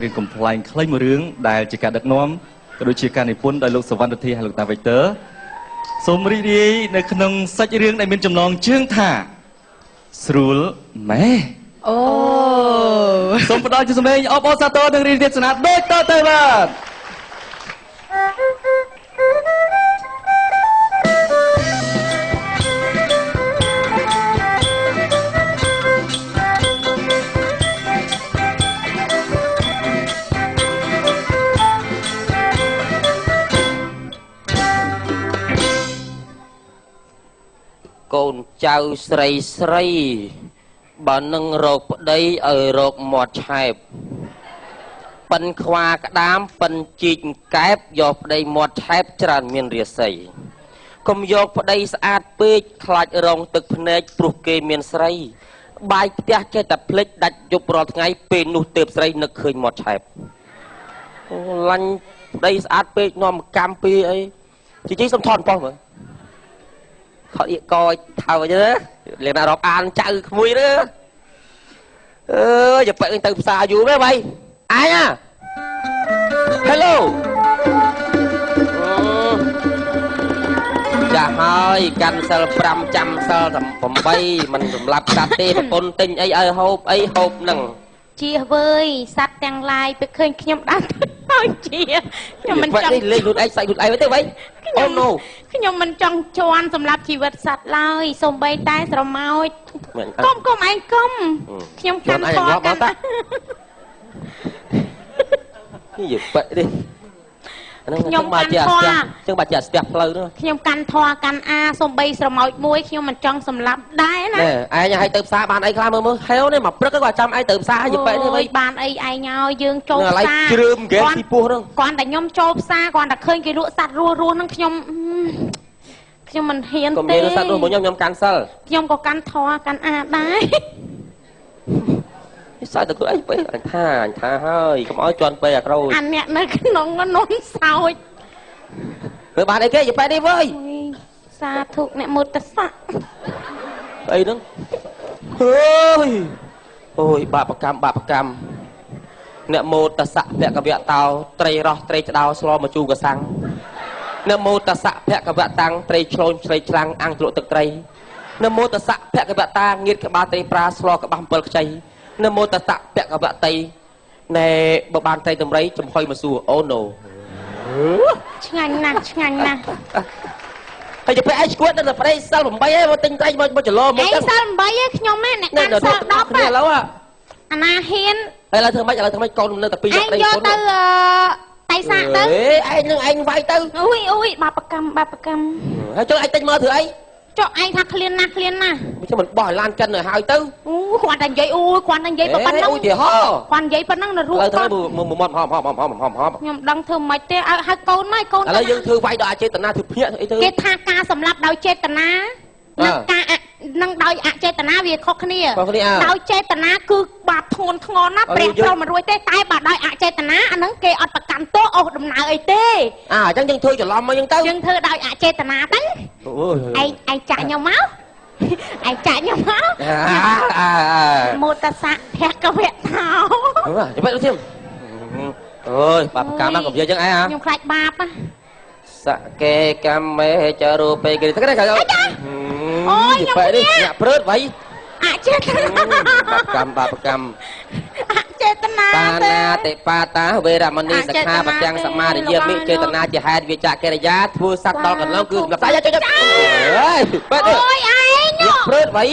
រៀនកំ pl ែងខ្លីមួយរឿងដែលជាការដឹកនាំក៏ដូចជាការនិពន្ធដោយលោកសវណ្ណធីហើយលោកតាវិចទ័រសូមរីករាយនៅក្នុងសាច់រឿងដែលមានចំណងជើងថាស្រួលម៉ែអូសូមផ្ដល់ជាសម្លេងអបអរសាទរនិងរីករាយស្នាដូចតទៅបាទកូនចៅស្រីស្រីបើនឹងរកប្តីឲ្យរកមាត់ឆែបប៉ិនខ្វាក្តាមប៉ិនជីកកែបយកប្តីមាត់ឆែបច្រើនមានរាសីកុំយកប្តីស្អាតពេកខ្លាចរងទឹកភ្នែកព្រោះគេមានស្រីបាយផ្ទះចេះតែភ្លេចដាច់យប់រាល់ថ្ងៃពេលនោះទើបស្រីនឹកឃើញមាត់ឆែបឡាញ់ប្តីស្អាតពេកនាំកម្មពីអីជីសុំថតប៉ុស្តិ៍មើលថតអៀកកថើទៅលៀងណារកអានចៅក្មួយទៅអើយទៅពេកទៅផ្សារយូរមែនបាយអញ Hello ចាស់ហើយកាន់សិល5ចាំសិល8មិនសម្លាប់សត្វទេប្រពន្ធទិញអីឲ្យហូបអីហូបនឹងជៀសវើយសัตว์ទាំងឡាយពេលឃើញខ្ញុំដើរហើយជៀខ្ញុំមិនចង់លេងខ្លួនឯងសាច់ខ្លួនឯងទៅវិញអូណូខ្ញុំមិនចង់ជន់សម្រាប់ជីវិតសัตว์ឡើយសូម្បីតែស្រមោចកុំឯងកុំខ្ញុំកាន់ធေါ်កាន់នេះបែកនេះខ្ញុំបាជាស្ទះចឹងបាជាស្ទះផ្លូវនោះខ្ញុំកាន់ធေါ်កាន់អាសំបីស្រមោចមួយខ្ញុំមិនចង់សម្លាប់ដែរណាឯងឲ្យទៅផ្សារបានអីខ្លះមើលហេវនេះមកព្រឹកក៏ចាំឯងទៅផ្សារយបែកនេះវិញបានអីឯងឲ្យយើងចូលផ្សារជ្រឿមហ្គេស៊ីពោះហ្នឹងគាត់តែខ្ញុំចូលផ្សារគាត់តែឃើញគេលក់សัตว์រស់ហ្នឹងខ្ញុំមិនហ៊ានទេកុំនិយាយសัตว์រស់មកខ្ញុំកាន់សិលខ្ញុំក៏កាន់ធေါ်កាន់អាដែរសើទៅខ្លួនអីពេកអញថាហើយកុំឲ្យជន់ពេកអាក្រូចអាអ្នកនៅក្នុងនោះសោចមើលបានអីគេយបែកនេះវើយសាធុអ្នកមុតស័កអីហ្នឹងអើយអូយបាបកម្មអ្នកមោតស័កភគវៈតោត្រីរស់ត្រីឆ្ដោស្លមកជូកសាំងអ្នកមោតស័កភគវៈតាំងត្រីឆ្លូនត្រីឆ្លាំងអាំងជ្រក់ទឹកត្រីអ្នកមោតស័កភគវៈតាងៀតក្បាលត្រីប្រាស្លក្បាស់7ខ្ចីនមោតស័កភគវៈតីណែបើបានត្រីតម្រៃចំហុយមកសួរអូណូឆ្ងាញ់ណាស់ហើយទៅពេលឯងឈួតនៅប្រេសិល8ឯងមកទិញត្រីមកចលោមកទៅសិល8ឯងខ្ញុំណាអ្នកកាន់សិល10គ្នាឥឡូវអាណាហ៊ានហើយឥឡូវធ្វើម៉េចកូននៅតែ2យកត្រីកូនទៅតៃសាកទៅឯងនឹងឯងវាយទៅអូយបាបកម្មហើយចូលឯងទិញមកធ្វើអីចុះឯងថាឃ្លានណាស់មិនមិនបោះឡានកិនទៅហើយទៅគាត់តែនិយាយគាត់តែនិយាយប៉ុណ្ណឹងឧទាហរណ៍គាត់និយាយប៉ុណ្ណឹងនៅរូបគាត់មកហមខ្ញុំដឹងធ្វើមិនទេឲ្យកូនមកកូនឥឡូវយើងធ្វើវាយដល់អចេតនាធ្វើភ្ញាក់អីទៅគេថាការសម្លាប់ដោយចេតនានឹងដោយអចេតនាវាខុសគ្នាដោយចេតនាគឺបាបធ្ងន់ធ្ងរណាស់ព្រះព្រមមិនរួចទេតែបើដោយអចេតនាអាហ្នឹងគេអត់ប្រកាន់ទោសអូសដំណើរអីទេអញ្ចឹងយើងធ្វើច្រឡំមកយើងទៅយើងធ្វើដោយអចេតនាទៅឯងចាក់ខ្ញុំមកឯងចាក់ខ្ញុំមកមោតស័កភគវៈតោចាំបែរទៀតអូយបាបកម្មកុំនិយាយចឹងឯងខ្ញុំខ្លាចបាបណាសកេកម្មមេចរូបេគេទៅគេអូយខ្ញុំនេះអ្នកព្រើតវៃអចេតនាបាបកម្មអចេតនាបាណាតិបាតាវេរមណីសិក្ខាបទាំងសមារិយាមិចេតនាជាហេតុវាចាកិរិយាធ្វើសត្វដល់កន្លងគឺសម្រាប់សាយចុចអើយបែរអូយឯងព្រើតវៃ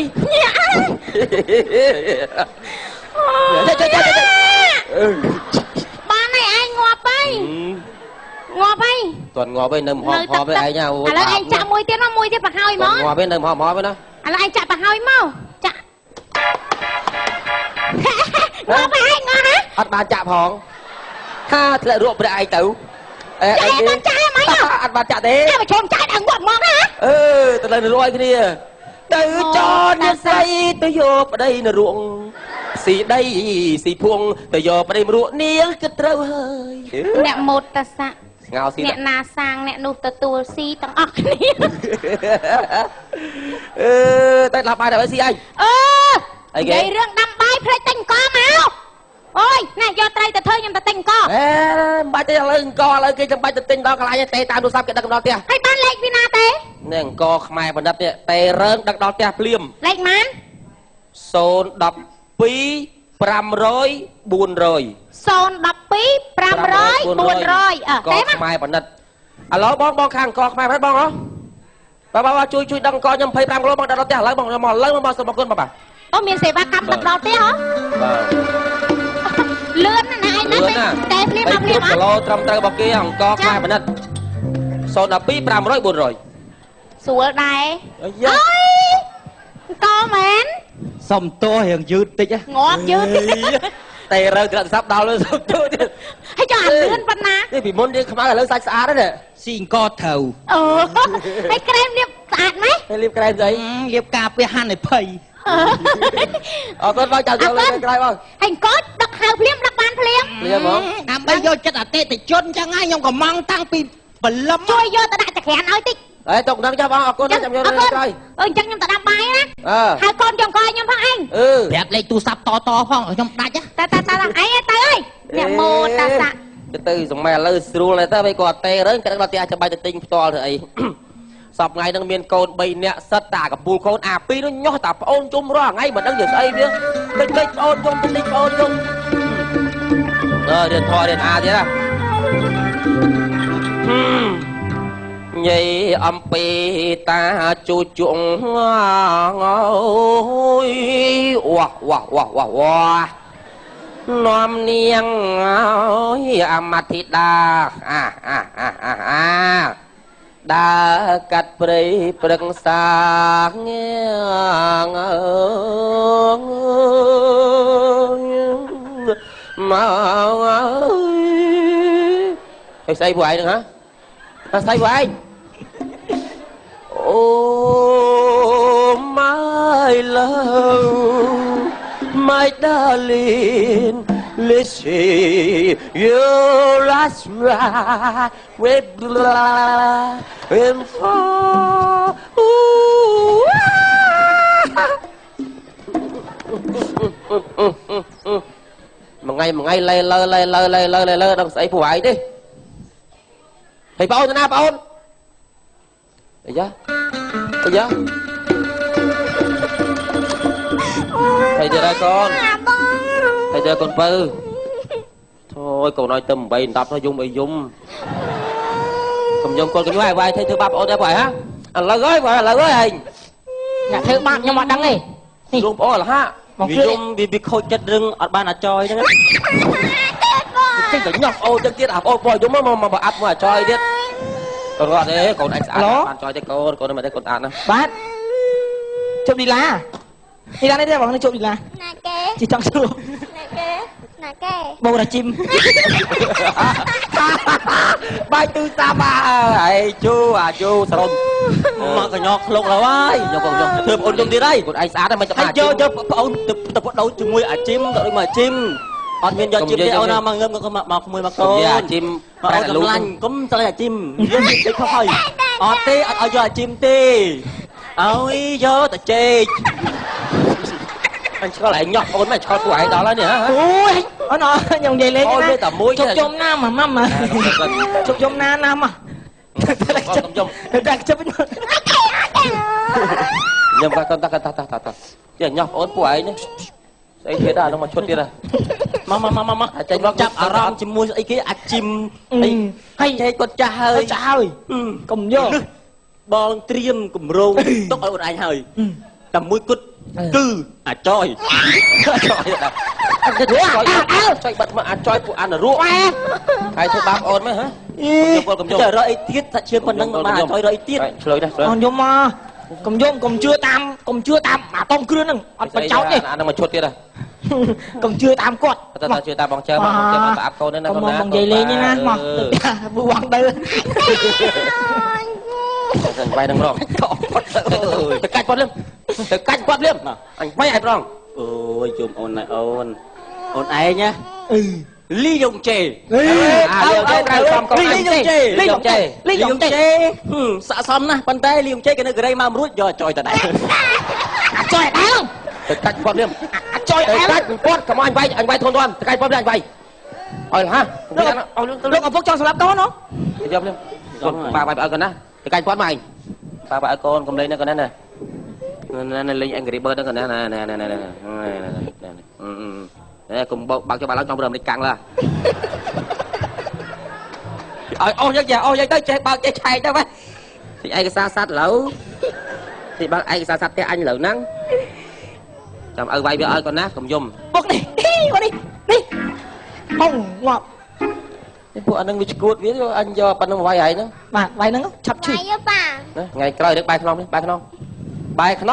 បានឯងងាប់ហើយងាប់ហើយតន់ងាប់ហើយនៅហមឯងឥឡូវឯងចាក់មួយទៀតប្រហើយមកងាប់ហើយនៅហមហើយណាឥឡូវឯងចាក់ប្រហើយមកចាក់ងាប់ហើយងាប់ណាអត់បានចាក់ផងថាធ្លាក់រក់ព្រះឯងទៅឯងបានចាក់ហ្មងអត់បានចាក់ទេតែប្រជុំចាក់ដល់ងាប់ហ្មងណាទៅលើរក់ឲ្យគ្នាទៅចនអ្នកស្រីទៅយកប្តីនរុងស៊ីដីស៊ីភួងទៅយកប្តីមរក់នាងគិតត្រូវហើយអ្នកមោតស័កស្ងោស៊ីអ្នកណាសាងអ្នកនោះទទួលស៊ីទាំងអស់គ្នាតែដល់បាយដល់ស៊ីអីនិយាយរឿងដាំបាយផ្លេចតែអង្គមក ôi nè do tay từ thơi nhưng ta tinh co ba tay lên co lên kia trong ba tay tinh đó cái lại tay tao đồ sắp cái đằng đó tia hay ban lệch vì na té nè co mai phần đất nè tay rớn đằng đó tia liêm lệch mán Sôn đập pí 500 400 Sôn đập pí 500 400 co mai phần đất alo bong khang co mai phần đất bong hả ba chui đằng co nhâm 25 kg bong đằng đó tia lấy bong mò sơ bong cơn bà ô miền sài cam đằng đó tia hả lươn nè anh nói té liêm bọc liêm á lô trong tay bọc kia hằng co mai phần đất Sôn đập pí 500 400 sủa đây ôi co mến xong to hiện dư tích á ngọt dư tè rơi gần sắp đau luôn xong chưa hay cho ăn lươn phần na cái bị môn đi không ai là lươn sạch đó nè xin co thầu hay kem liệp sạch mấy hay liệp kem gì liệp cà phê han này phầy con vào chào lên cái không hành cốt đập hào liêm đập bàn liêm không bây giờ chất là tê thì chôn chẳng ai nhưng còn mang tăng pi bẩn lắm chui vô ta đã chặt hẹn nói tích đấy tục đang cho bao con chăm vô đây chắc nhưng ta đập bài á hai con chồng coi nhưng thằng anh đẹp lấy tu sắp to phong ở trong đá chứ ta ấy tay ơi nhà mô ta sạ cái từ dùng mè lơ sưu lại ta bây còn tê đấy cái đó tia cho bay tinh to rồi sập ngày đang miền cồn bay nè sắt tảกับปูโคนอาปีnó nhót tả ôn chung rõ ngay mà đang giờ xây biết cái ôn chung tinh ôn chung rồi điện thoại điện a thế à nhây âm pi ta chu chuộng ngôi wow nom niang amathita đã cắt bầy prang sa nghe mà thầy xây vậy nữa hả xây vậy oh my love my darling listen your last ride with blood and fall một ngày lê lơ đang xảy phụ vậy đi thầy bao na bao thấy chưa thầy chưa đây con thầy chưa con pư thôi cậu nói tầm bày tập nó dung không dung con cái vai vai thầy thưa bắp ôn ra phải hả lời gói phải lời gói hình nhà thưa bắp nhưng mà đăng đi dung ôn là ha vì dung vì khôi chất rừng ở ban là trôi đó cái phải nhọc ô chân tiết ạp ô bòi dung mà bà ạp mà trôi tiết còn gọi thế còn anh xã bạn trôi cho con mà đây con tàn bác chụp đi lá đây đây bảo nó chụp đi lá nè kê chỉ trong xưa nè kê bầu là chim bài tư ta ba ấy chú sờn mà cái nhọc lục là ai nhọc thưa ôn dung đi đây còn anh xã đây mình anh chơi ôn tập bắt đầu chừng mui à chim rồi mà chim ở miền giờ chim đây ôn mà ngâm mà không mui mà con chim mà ôn làm lành cũng sao là chim đấy không hơi ở tê ở giờ chim tê ôi giờ ta chê anh có lại nhọc ôn mày cho tuổi đó là nè ui nó nhồng vậy lên ôi tầm muối chụp chôm nam mà mắm mà chụp chôm nam mà đang chụp nhưng mà con ta giờ nhọc ôn tuổi nhé ấy thế đã nó mà chốt đi ra mà chạy nó chắp à ram chim mua ấy cái à chim hay hay con cha hơi cùng vô bon triêm cùng rô tóc ở anh hơi tầm mũi cút cư à trôi trôi bật mà trôi của ăn là ruộng hay thôi bám ôn mới hả giờ rồi tiết thật chưa còn nâng mà trôi rồi tiết còn vô mà cùng chưa tam mà tông cưa nâng ăn bánh cháu đi ăn mà chốt tiết à cùng chưa tam quạt ta chưa ta bong chơi mà áp câu nên là con bong dây lên như na mà bu quăng đây vai đằng rong cách quát liêm anh may ai rong ôi chùm ôn này ôn ai nhá ly dùng chè ly dùng chè sợ xong nè bàn tay ly dùng chè cái này cái đây mà rút rồi trời tại đây trời đấy không cách quát liêm trời យអែម កាច់ពត់កុំអញវាយធន់ៗកាច់ពត់អញវាយអើយហាលោកឪពុកចង់សម្លាប់កូនហ៎យកលេបាវាយឲ្យកូនណាកាច់ពត់មកអញបាឲ្យកូនកុំលេងណាកូនណាណាលេងអេងគ្រីបឺហ្នឹងកូនណាកុំបើកចុះបាល់ឡើងចង់ព្រមនេះកាំងឡាឲ្យអស់យកទៅចេះបើកចេះឆែកទៅបាទទីឯកសារសัตว์ឡូវទីបើកឯកសារសัตว์ផ្ទះអញឡូវហ្នឹងចាំឲ្យវាយវាឲ្យកូនណាកុំយំពុកនេះកូននេះហងងាប់ពួកអានឹងវាឈួតវាអញយកប៉ុណ្្នឹងវាយហើយហ្នឹងបាទវាយហ្នឹងឆាប់ឈឺថ្ងៃក្រោយដឹកបាយខ្នងនេះបាយខ្នងបាយខ្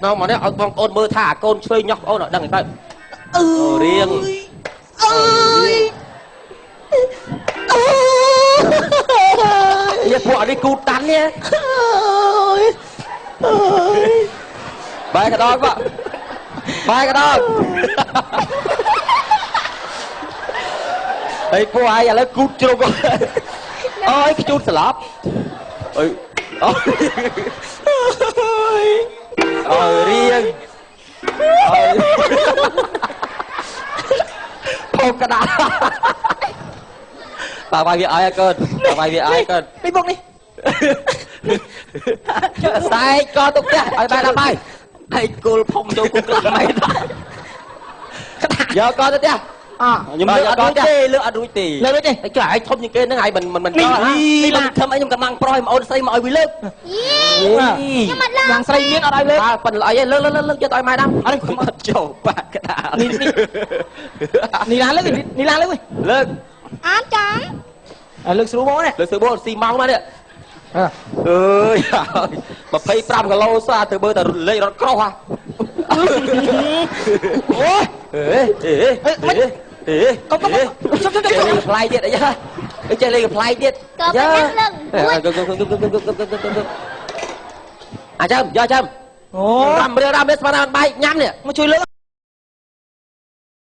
នងមកនេះឲ្យបងប្អូនមើលថាកូនឆ្វេងញោះបងអូនដឹងទៅរៀងពួកនេះគូតាន់នេះបាយក្តោបហើយពួកឯងឥឡូវគូតជ្រុកអើយខ្ជូតស្លាប់អើយរៀងផោកក្តារបើវាឲ្យអើកូននេះពុកនេះសែកក៏ទុកផ្ទះឲ្យបានដល់បាយហើយគល់ភុំចូលគុកខ្លះមិនយកក៏ទៅផ្ទះខ្ញុំលើកអត់រួចទេលើកអត់រួចទេចុះឯងធំជាងគេហ្នឹងហើយមិនក៏នេះឡើងធ្វើអីខ្ញុំកំងប្រុសឲ្យមកអូនស្រីមកឲ្យវាលើកខ្ញុំអត់លើកយ៉ាងស្រីមានអត់ឲ្យលើកប៉ិនអីលើកយកទៅឲ្យម៉ែដាំអត់ខ្ញុំអត់ចូលបាក់ក្តារនេះឡើងលើកអត់ចាំលើកស្រួលបងនេះលើកស្រួលបងស៊ីម៉ោងមកនេះអើយ25គីឡូស្អាទៅមើលតែលេខរត់ក្រោះហ่ะអូយកុំផ្លាយទៀតអីចេះលេងផ្លាយទៀតយ៉ាអាចាំយកចាំអូរ៉ាំនេះស្មានបាយញ៉ាំនេះមកជួយលើក